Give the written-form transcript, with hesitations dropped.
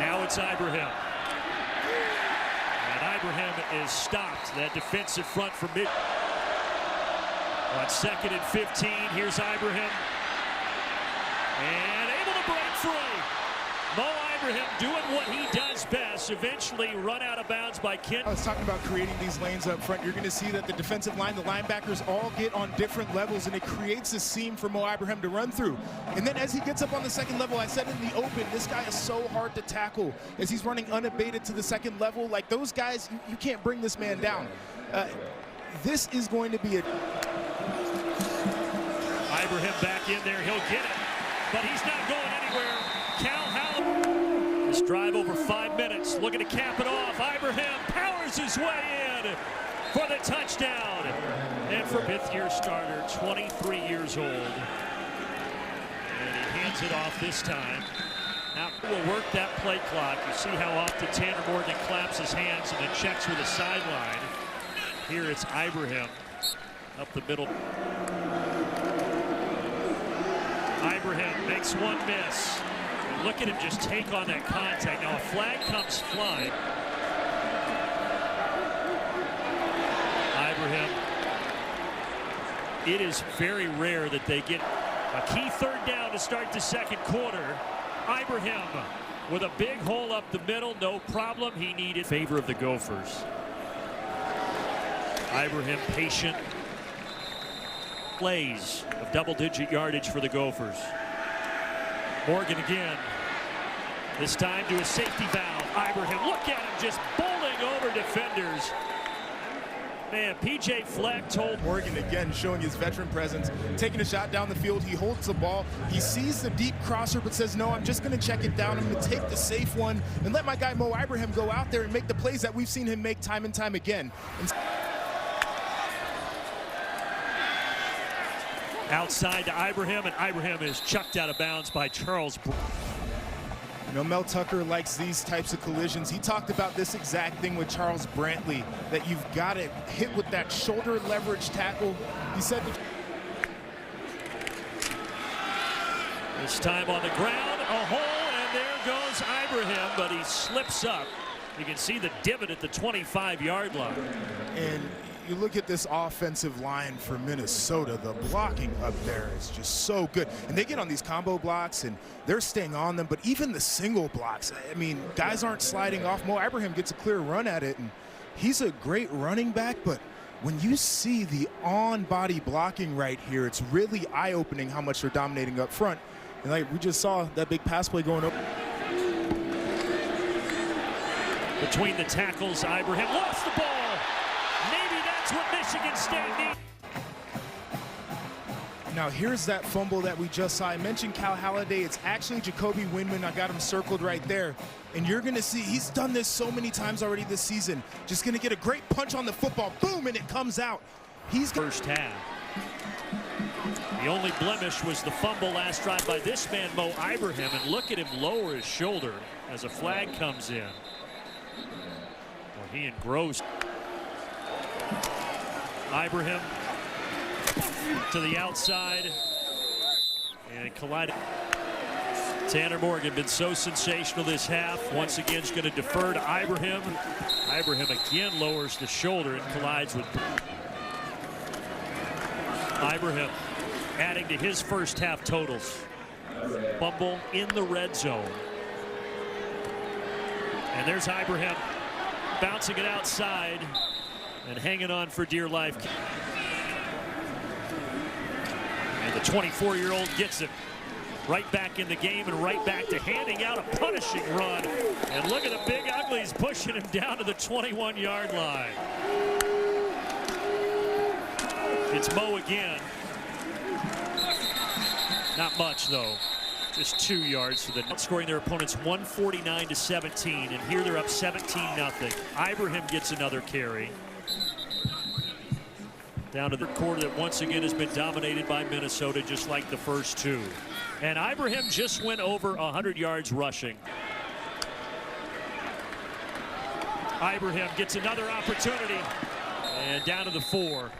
Now it's Ibrahim. And Ibrahim is stopped. That defensive front from mid. On 2nd and 15, here's Ibrahim. And able to break free. Mo Ibrahim doing what he does best, eventually run out of bounds by Kent. I was talking about creating these lanes up front. You're going to see that the defensive line, the linebackers all get on different levels, and it creates a seam for Mo Ibrahim to run through. And then as he gets up on the second level, I said in the open, this guy is so hard to tackle as he's running unabated to the second level. Like those guys, you can't bring this man down. This is going to be a... Ibrahim back in there, he'll get it, but he's not going anywhere. Cal Hallam. This drive over 5 minutes, looking to cap it off. Ibrahim powers his way in for the touchdown. And for 5th-year starter, 23 years old. And he hands it off this time. Now we'll work that play clock. You see how often Tanner Morgan claps his hands and then checks with the sideline. Here it's Ibrahim up the middle. Ibrahim makes one miss. And look at him just take on that contact. Now a flag comes flying. Ibrahim. It is very rare that they get a key 3rd down to start the 2nd quarter. Ibrahim with a big hole up the middle, no problem. He needed favor of the Gophers. Ibrahim patient. Plays of double-digit yardage for the Gophers. Morgan again. This time to a safety valve. Ibrahim, look at him just bowling over defenders. Man, P.J. Fleck told Morgan again showing his veteran presence, taking a shot down the field. He holds the ball. He sees the deep crosser but says, no, I'm just going to check it down. I'm going to take the safe one and let my guy Mo Ibrahim go out there and make the plays that we've seen him make time and time again. Outside to Ibrahim, and Ibrahim is chucked out of bounds by Charles. You know, Mel Tucker likes these types of collisions. He talked about this exact thing with Charles Brantley, that you've got to hit with that shoulder leverage tackle. He said this time on the ground, a hole, and there goes Ibrahim, but he slips up. You can see the divot at the 25-yard line. And you look at this offensive line for Minnesota, the blocking up there is just so good. And they get on these combo blocks and they're staying on them, but even the single blocks, I mean, guys aren't sliding off. Mo Ibrahim gets a clear run at it, and he's a great running back, but when you see the on-body blocking right here, it's really eye-opening how much they're dominating up front. And like we just saw that big pass play going up. Between the tackles, Ibrahim lost the ball. Maybe that's what Michigan State needs. Now here's that fumble that we just saw. I mentioned Cal Halliday. It's actually Jacoby Windman. I got him circled right there. And you're going to see he's done this so many times already this season. Just going to get a great punch on the football. Boom, and it comes out. He's first half. The only blemish was the fumble last drive by this man, Mo Ibrahim. And look at him lower his shoulder as a flag comes in. Well, he engrossed. Ibrahim to the outside and collided. Tanner Morgan been so sensational this half. Once again, is going to defer to Ibrahim. Ibrahim again lowers the shoulder and collides with Ibrahim, adding to his first half totals. Fumble in the red zone. And there's Ibrahim bouncing it outside and hanging on for dear life. And the 24-year-old gets it right back in the game and right back to handing out a punishing run. And look at the big uglies pushing him down to the 21-yard line. It's Mo again. Not much, though. Just 2 yards for the outscoring their opponents 149-17, and here they're up 17-0. Ibrahim gets another carry. Down to the quarter that once again has been dominated by Minnesota, just like the first two. And Ibrahim just went over 100 yards rushing. Ibrahim gets another opportunity, and down to the 4.